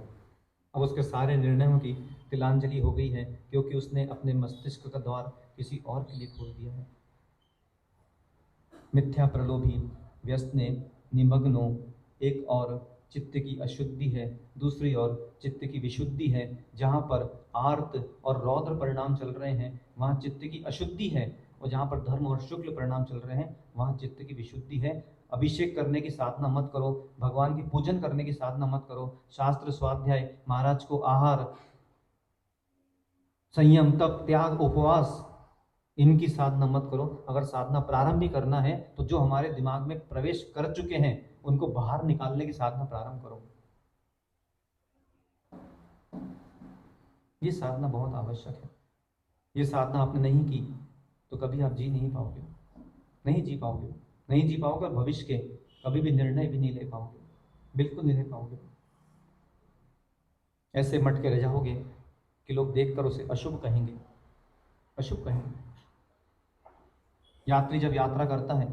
अब उसके सारे निर्णयों की तिलांजलि हो गई है, क्योंकि उसने अपने मस्तिष्क का द्वार किसी और के लिए खोल दिया है। मिथ्या प्रलोभी व्यसने निमग्नो, एक और चित्त की अशुद्धि है, दूसरी ओर चित्त की विशुद्धि है। जहाँ पर आर्त और रौद्र परिणाम चल रहे हैं वहाँ चित्त की अशुद्धि है, और जहाँ पर धर्म और शुक्ल परिणाम चल रहे हैं वहाँ चित्त की विशुद्धि है। अभिषेक करने की साधना मत करो, भगवान की पूजन करने की साधना मत करो, शास्त्र स्वाध्याय, महाराज को आहार, संयम, तप, त्याग, उपवास, इनकी साधना मत करो। अगर साधना प्रारंभ भी करना है तो जो हमारे दिमाग में प्रवेश कर चुके हैं उनको बाहर निकालने की साधना प्रारंभ करो। ये साधना बहुत आवश्यक है। ये साधना आपने नहीं की तो कभी आप जी नहीं पाओगे, नहीं जी पाओगे, नहीं जी पाओगे, और भविष्य के कभी भी निर्णय भी नहीं ले पाओगे, बिल्कुल नहीं ले पाओगे। ऐसे मटके रह जाओगे कि लोग देखकर उसे अशुभ कहेंगे, अशुभ कहेंगे। यात्री जब यात्रा करता है,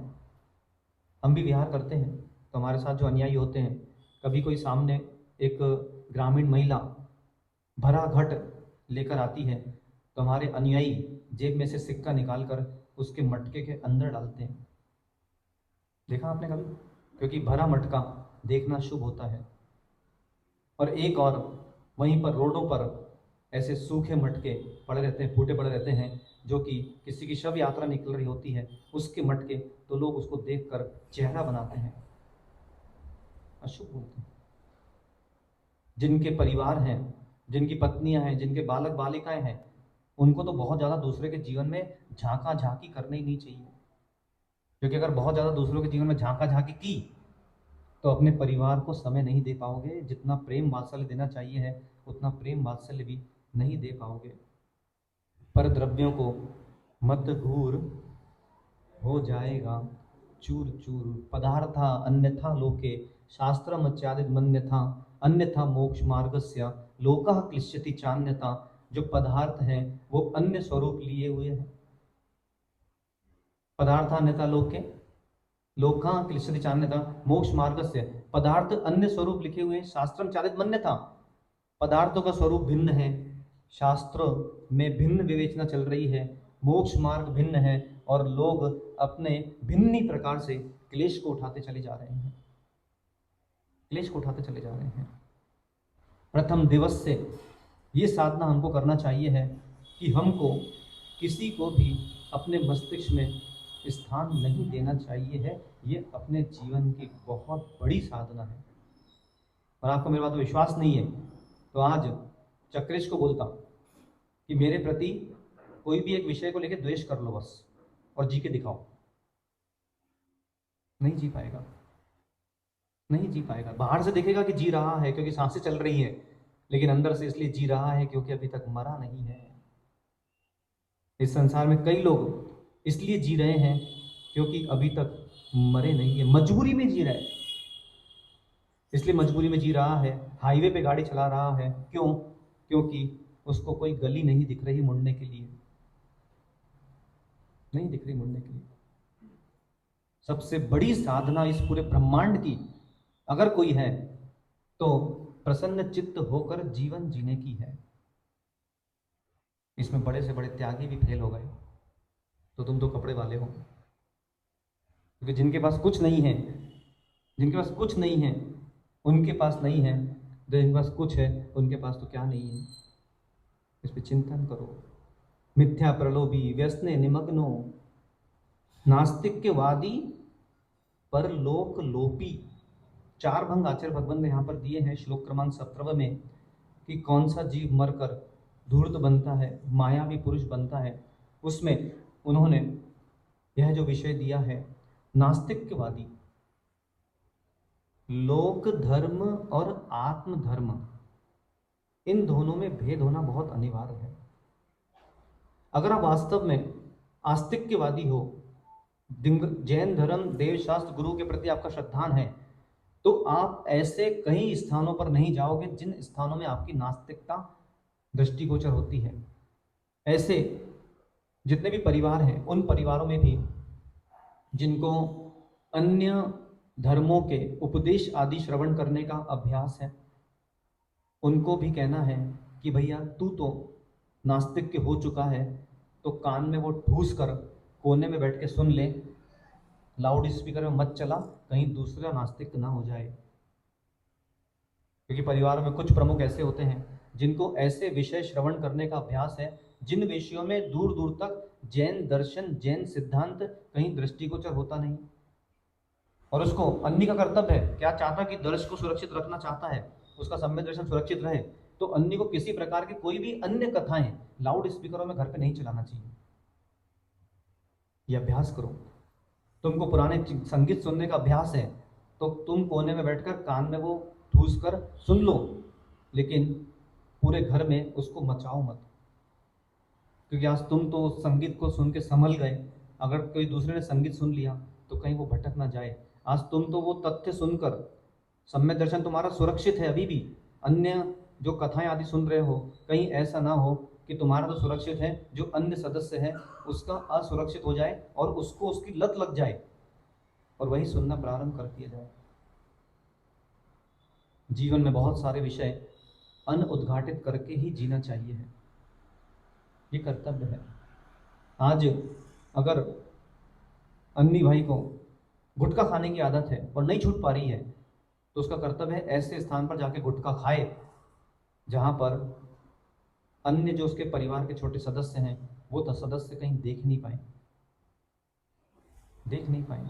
हम भी विहार करते हैं, तो हमारे साथ जो अनुयायी होते हैं, कभी कोई सामने एक ग्रामीण महिला भरा घट लेकर आती है तो हमारे अनुयायी जेब में से सिक्का निकालकर उसके मटके के अंदर डालते हैं। देखा आपने कभी? क्योंकि भरा मटका देखना शुभ होता है। और एक और वहीं पर रोडों पर ऐसे सूखे मटके पड़े रहते हैं, फूटे पड़े रहते हैं, जो कि किसी की शव यात्रा निकल रही होती है उसके मटके, तो लोग उसको देखकर चेहरा बनाते हैं, अशुभ बोलते हैं। जिनके परिवार हैं, जिनकी पत्नियां हैं, जिनके बालक बालिकाएं हैं, उनको तो बहुत ज़्यादा दूसरे के जीवन में झांका झांकी करनी ही नहीं चाहिए, क्योंकि अगर बहुत ज़्यादा दूसरों के जीवन में झांका झांकी की तो अपने परिवार को समय नहीं दे पाओगे। जितना प्रेम वात्सल्य देना चाहिए है उतना प्रेम वात्सल्य भी नहीं दे पाओगे। पर द्रव्यों को मत घूर, हो जाएगा चूर चूर। पदार्था अन्यथा लोके शास्त्रम इत्यादि मन्यथा, अन्यथा मोक्ष मार्गस्य लोकः क्लिश्यति चान्यथा। जो पदार्थ हैं वो अन्य स्वरूप लिए हुए हैं। पदार्थ अन्यथा लोके लोकः क्लिश्यति चान्यथा मोक्ष मार्गस्य, पदार्थ अन्य स्वरूप लिखे हुए हैं। शास्त्रम चारित मन्यथा, पदार्थों का स्वरूप भिन्न है, शास्त्रों में भिन्न विवेचना चल रही है, मोक्ष मार्ग भिन्न है, और लोग अपने भिन्न ही प्रकार से क्लेश को उठाते चले जा रहे हैं, क्लेश को उठाते चले जा रहे हैं। प्रथम दिवस से ये साधना हमको करना चाहिए है कि हमको किसी को भी अपने मस्तिष्क में स्थान नहीं देना चाहिए है। ये अपने जीवन की बहुत बड़ी साधना है। और आपको मेरे बात पर विश्वास नहीं है तो आज चक्रेश को बोलता कि मेरे प्रति कोई भी एक विषय को लेकर द्वेष कर लो बस, और जी के दिखाओ। नहीं जी पाएगा, नहीं जी पाएगा। बाहर से देखेगा कि जी रहा है क्योंकि सांसें चल रही है, लेकिन अंदर से इसलिए जी रहा है क्योंकि अभी तक मरा नहीं है। इस संसार में कई लोग इसलिए जी रहे हैं क्योंकि अभी तक मरे नहीं है, मजबूरी में जी रहे हैं, इसलिए मजबूरी में जी रहा है। हाईवे पे गाड़ी चला रहा है, क्यों? क्योंकि उसको कोई गली नहीं दिख रही मुड़ने के लिए, नहीं दिख रही मुड़ने के लिए। सबसे बड़ी साधना इस पूरे ब्रह्मांड की अगर कोई है तो प्रसन्न चित्त होकर जीवन जीने की है। इसमें बड़े से बड़े त्यागी भी फेल हो गए तो तुम तो कपड़े वाले हो, क्योंकि जिनके पास कुछ नहीं है, जिनके पास कुछ नहीं है उनके पास नहीं है, जिनके पास कुछ है उनके पास तो क्या नहीं है। इस पर चिंतन करो। मिथ्या प्रलोभी व्यसने निमग्नो, नास्तिक्यवादी परलोक लोपी। चार भंग आचार्य भगवान ने यहाँ पर दिए हैं श्लोक क्रमांक 17 में, कि कौन सा जीव मरकर धूर्त बनता है, मायावी पुरुष बनता है। उसमें उन्होंने यह जो विषय दिया है, नास्तिक्यवादी, लोक धर्म और आत्म धर्म, इन दोनों में भेद होना बहुत अनिवार्य है। अगर आप वास्तव में आस्तिक्यवादी हो, जैन धर्म, देव शास्त्र, गुरु के प्रति आपका श्रद्धान है, तो आप ऐसे कई स्थानों पर नहीं जाओगे जिन स्थानों में आपकी नास्तिकता दृष्टिगोचर होती है। ऐसे जितने भी परिवार हैं, उन परिवारों में भी जिनको अन्य धर्मों के उपदेश आदि श्रवण करने का अभ्यास है, उनको भी कहना है कि भैया तू तो नास्तिक के हो चुका है, तो कान में वो ठूस कर कोने में बैठ के सुन ले, लाउड स्पीकर में मत चला, कहीं दूसरा नास्तिक ना हो जाए। क्योंकि परिवारों में कुछ प्रमुख ऐसे होते हैं जिनको ऐसे विषय श्रवण करने का अभ्यास है जिन विषयों में दूर दूर तक जैन दर्शन, जैन सिद्धांत कहीं दृष्टिगोचर होता नहीं। और उसको अन्य का कर्तव्य है, क्या चाहता कि दर्श को सुरक्षित रखना चाहता है, उसका सम्यक दर्शन सुरक्षित रहे, तो अन्य को किसी प्रकार की कोई भी अन्य कथाएं लाउड स्पीकरों में घर पे नहीं चलाना चाहिए। ये अभ्यास करो। तुमको पुराने संगीत सुनने का अभ्यास है, तो तुम कोने में बैठकर कान में वो ठूस कर सुन लो, लेकिन पूरे घर में उसको मचाओ मत। क्योंकि आज तुम तो संगीत को सुन के संभल गए, अगर कोई दूसरे ने संगीत सुन लिया तो कहीं वो भटक ना जाए। आज तुम तो वो तथ्य सुनकर, सम्यक दर्शन तुम्हारा सुरक्षित है अभी भी, अन्य जो कथाएं आदि सुन रहे हो, कहीं ऐसा ना हो कि तुम्हारा तो सुरक्षित है, जो अन्य सदस्य है उसका असुरक्षित हो जाए और उसको उसकी लत लग जाए और वही सुनना प्रारंभ कर दिया जाए। जीवन में बहुत सारे विषय अनउद्घाटित करके ही जीना चाहिए है, ये कर्तव्य है। आज अगर अन्नी भाई को गुटखा खाने की आदत है और नहीं छूट पा रही है, तो उसका कर्तव्य है ऐसे स्थान पर जाके गुटखा खाए जहां पर अन्य जो उसके परिवार के छोटे सदस्य हैं वो तो सदस्य कहीं देख नहीं पाए।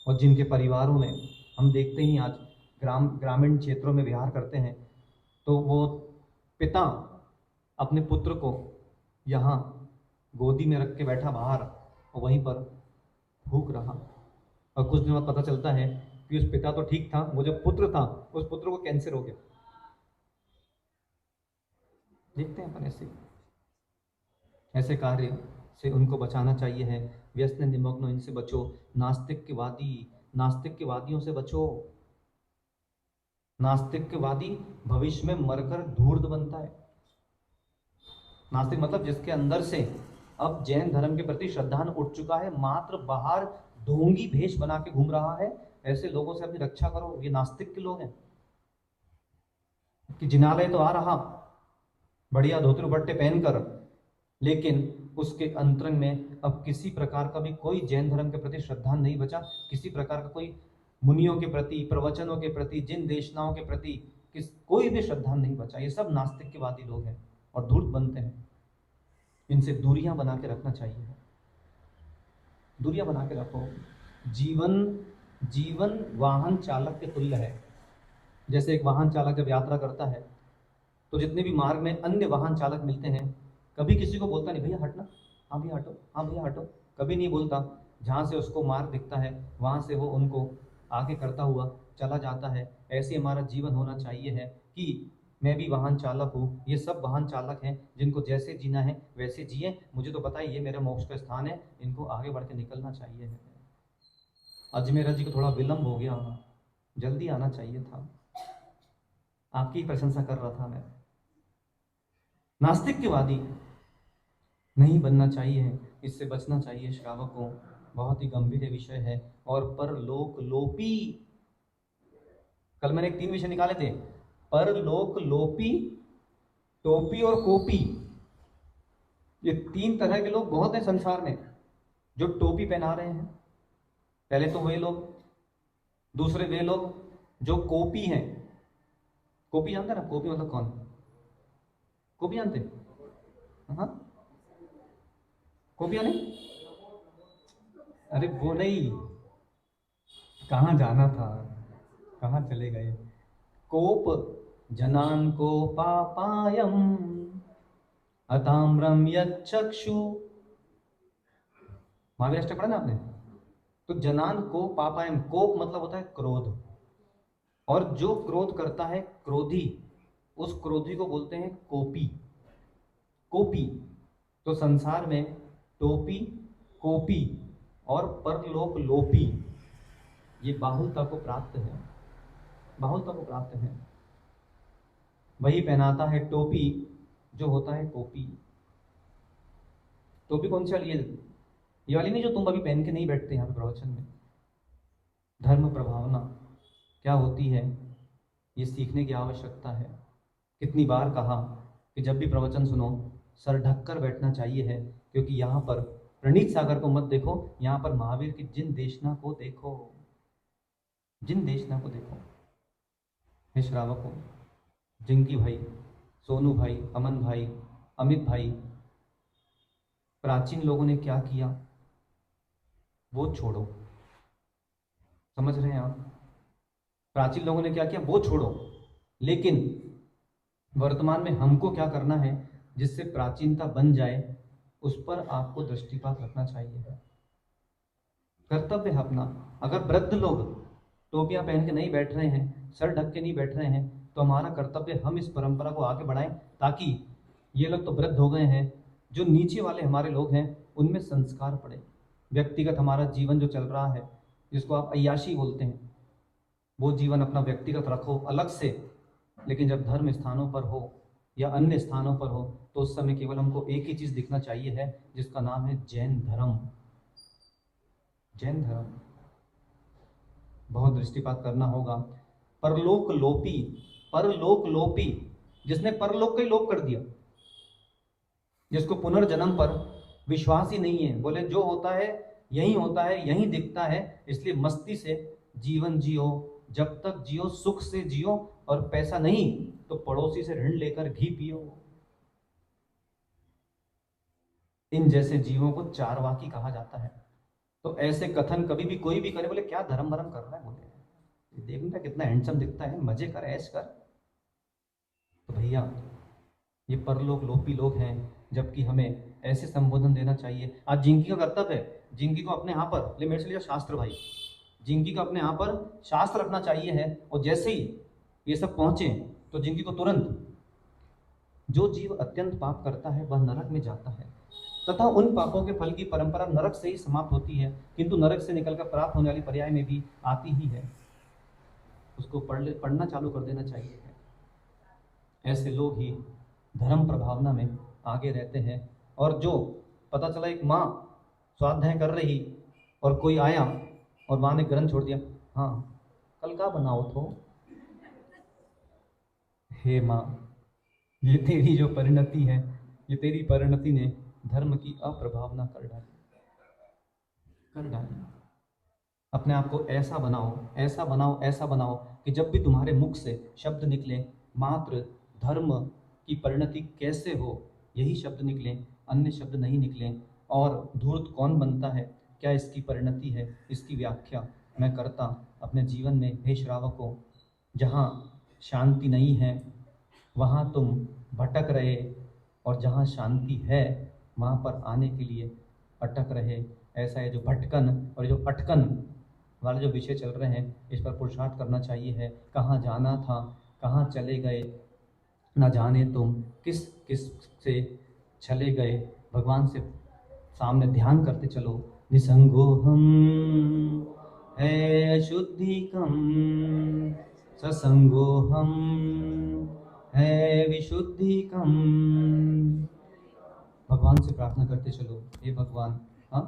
और जिनके परिवारों में हम देखते ही आज ग्रामीण क्षेत्रों में विहार करते हैं, तो वो पिता अपने पुत्र को यहाँ गोदी में रख के बैठा बाहर और वहीं पर भूख रहा, और कुछ दिनों बाद पता चलता है कि उस पिता तो ठीक था, वो जो पुत्र था उस पुत्र को कैंसर हो गया। देखते हैं अपन ऐसे कार्य से उनको बचाना चाहिए है। व्यस्त निमग्न, इनसे बचो। नास्तिकवादियों से बचो। नास्तिकवादी भविष्य में मरकर धूर्त बनता है। नास्तिक मतलब जिसके अंदर से अब जैन धर्म के प्रति श्रद्धान उठ चुका है, मात्र बाहर ढोंगी भेष बना के घूम रहा है। ऐसे लोगों से अपनी रक्षा करो। ये नास्तिक के लोग हैं कि जिनालय तो आ रहा बढ़िया धोती दुपट्टे पहनकर, लेकिन उसके अंतरंग में अब किसी प्रकार का भी कोई जैन धर्म के प्रति श्रद्धान नहीं बचा, किसी प्रकार का कोई मुनियों के प्रति, प्रवचनों के प्रति, जिन देशनाओं के प्रति कोई भी श्रद्धान नहीं बचा। ये सब नास्तिकवादी लोग हैं और धूर्त बनते हैं। इनसे दूरियां बना के रखना चाहिए, दूरियां बना के रखो। जीवन वाहन चालक के तुल्य है। जैसे एक वाहन चालक जब यात्रा करता है तो जितने भी मार्ग में अन्य वाहन चालक मिलते हैं, कभी किसी को बोलता नहीं भैया हटना, हाँ भैया हटो, हाँ भैया हटो, कभी नहीं बोलता। जहाँ से उसको मार्ग दिखता है वहाँ से वो उनको आगे करता हुआ चला जाता है। ऐसे हमारा जीवन होना चाहिए है कि मैं भी वाहन चालक हूँ, ये सब वाहन चालक हैं, जिनको जैसे जीना है वैसे जिए। मुझे तो पता है ये मेरा मोक्ष का स्थान है, इनको आगे बढ़ के निकलना चाहिए है। अजमेरा जी को थोड़ा विलम्ब हो गया, जल्दी आना चाहिए था। आपकी प्रशंसा कर रहा था मैं। नास्तिकवादी नहीं बनना चाहिए, इससे बचना चाहिए श्रावक को। बहुत ही गंभीर विषय है। और परलोक लोपी, कल मैंने 3 विषय निकाले थे, परलोक लोपी, टोपी और कोपी। ये 3 तरह के लोग बहुत हैं संसार में जो टोपी पहना रहे हैं। पहले तो वे लोग, दूसरे वे लोग जो कोपी हैं। कोपी जानते ना? कोपी मतलब कौन? कोपी जानते? हाँ, कोपी नहीं? अरे वो नहीं, कहाँ जाना था, कहाँ चले गए? कोप जनान को पापायम अताम्रम यक्षु। महावीर अष्टक पढ़ा ना आपने? तो जनान को पापायम, कोप मतलब होता है क्रोध, और जो क्रोध करता है क्रोधी, उस क्रोधी को बोलते हैं कोपी। कोपी। तो संसार में टोपी, कोपी और परलोक लोपी, ये बाहुलता को प्राप्त है, बाहुलता को प्राप्त है। वही पहनाता है टोपी जो होता है कोपी। टोपी कौन सी वाली है? ये वाली नहीं जो तुम अभी पहन के नहीं बैठते यहाँ पे प्रवचन में। धर्म प्रभावना क्या होती है, ये सीखने की आवश्यकता है। कितनी बार कहा कि जब भी प्रवचन सुनो सर ढककर बैठना चाहिए है, क्योंकि यहाँ पर प्रणीत सागर को मत देखो, यहाँ पर महावीर की जिन देशना को देखो, जिन देशना को देखो। हे श्रावकों, जिंकी भाई, सोनू भाई, अमन भाई, अमित भाई, प्राचीन लोगों ने क्या किया वो छोड़ो। समझ रहे हैं आप? प्राचीन लोगों ने क्या किया वो छोड़ो, लेकिन वर्तमान में हमको क्या करना है जिससे प्राचीनता बन जाए, उस पर आपको दृष्टिपात रखना चाहिए। कर्तव्य है अपना। अगर वृद्ध लोग टोपियां पहन के नहीं बैठ रहे हैं, सर ढक के नहीं बैठ रहे हैं, तो हमारा कर्तव्य हम इस परंपरा को आगे बढ़ाएं, ताकि ये लोग तो वृद्ध हो गए हैं, जो नीचे वाले हमारे लोग हैं उनमें संस्कार पड़े। व्यक्तिगत हमारा जीवन जो चल रहा है, जिसको आप अय्याशी बोलते हैं, वो जीवन अपना व्यक्तिगत रखो अलग से, लेकिन जब धर्म स्थानों पर हो या अन्य स्थानों पर हो तो उस समय केवल हमको एक ही चीज दिखना चाहिए है, जिसका नाम है जैन धर्म। जैन धर्म बहुत दृष्टिपात करना होगा। परलोक लोपी, परलोक लोपी, जिसने परलोक का ही लोप कर दिया, जिसको पुनर्जन्म पर विश्वास ही नहीं है, बोले जो होता है यही होता है, यही दिखता है, इसलिए मस्ती से जीवन जियो, जब तक जियो सुख से जियो, और पैसा नहीं तो पड़ोसी से ऋण लेकर घी पियो। इन जैसे जीवों को चारवाकी कहा जाता है। तो ऐसे कथन कभी भी कोई भी करे, बोले क्या धर्म भरम कर रहा है, बोले देखना कितना हैंडसम दिखता है, मजे कर, ऐश कर। तो भैया ये परलोक लोपी लोग हैं, जबकि हमें ऐसे संबोधन देना चाहिए। आज जिंकी का कर्तव्य है, जिंकी को अपने यहाँ पर ले, मेरे से लिया शास्त्र भाई, जिंकी को अपने यहाँ पर शास्त्र रखना चाहिए है। और जैसे ही ये सब पहुंचे तो जिंकी को तुरंत, जो जीव अत्यंत पाप करता है वह नरक में जाता है, तथा उन पापों के फल की परंपरा नरक से ही समाप्त होती है, किंतु नरक से निकलकर प्राप्त होने वाली पर्याय में भी आती ही है। उसको पढ़ना चालू कर देना चाहिए। ऐसे लोग ही धर्म प्रभावना में आगे रहते हैं। और जो पता चला एक माँ स्वाध्याय कर रही और कोई आया और माँ ने ग्रंथ छोड़ दिया, हाँ कल का बनाओ तो, हे माँ ये तेरी जो परिणति है, ये तेरी परिणति ने धर्म की अप्रभावना कर डाली। अपने आप को ऐसा बनाओ, ऐसा बनाओ, ऐसा बनाओ कि जब भी तुम्हारे मुख से शब्द निकले, मात्र धर्म की परिणति कैसे हो यही शब्द निकले, अन्य शब्द नहीं निकले। और धूर्त कौन बनता है, क्या इसकी परिणति है, इसकी व्याख्या मैं करता अपने जीवन में। हे श्रावकों, जहाँ शांति नहीं है वहाँ तुम भटक रहे, और जहाँ शांति है वहाँ पर आने के लिए अटक रहे। ऐसा है जो भटकन और जो अटकन वाले जो विषय चल रहे हैं, इस पर पुरुषार्थ करना चाहिए है। कहाँ जाना था, कहाँ चले गए, न जाने तुम किस किस से चले गए। भगवान से सामने ध्यान करते चलो। निसंगो हम है शुद्धिकम, ससंगो हम है विशुद्धिकम। भगवान से प्रार्थना करते चलो, हे भगवान, हाँ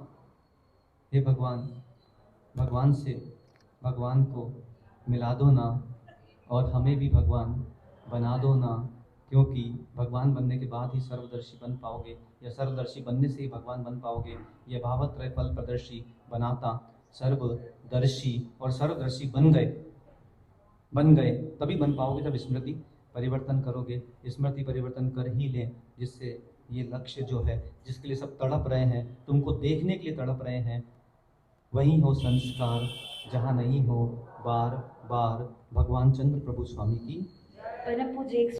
हे भगवान, भगवान से भगवान को मिला दो ना, और हमें भी भगवान बना दो ना, क्योंकि भगवान बनने के बाद ही सर्वदर्शी बन पाओगे, या सर्वदर्शी बनने से ही भगवान बन पाओगे। यह भावत्रय फल प्रदर्शी बनाता सर्वदर्शी, और सर्वदर्शी बन गए तभी बन पाओगे जब स्मृति परिवर्तन करोगे। स्मृति परिवर्तन कर ही लें, जिससे ये लक्ष्य जो है, जिसके लिए सब तड़प रहे हैं, तुमको देखने के लिए तड़प रहे हैं, वहीं हो संस्कार, जहाँ नहीं हो बार बार। भगवान चंद्र प्रभु स्वामी की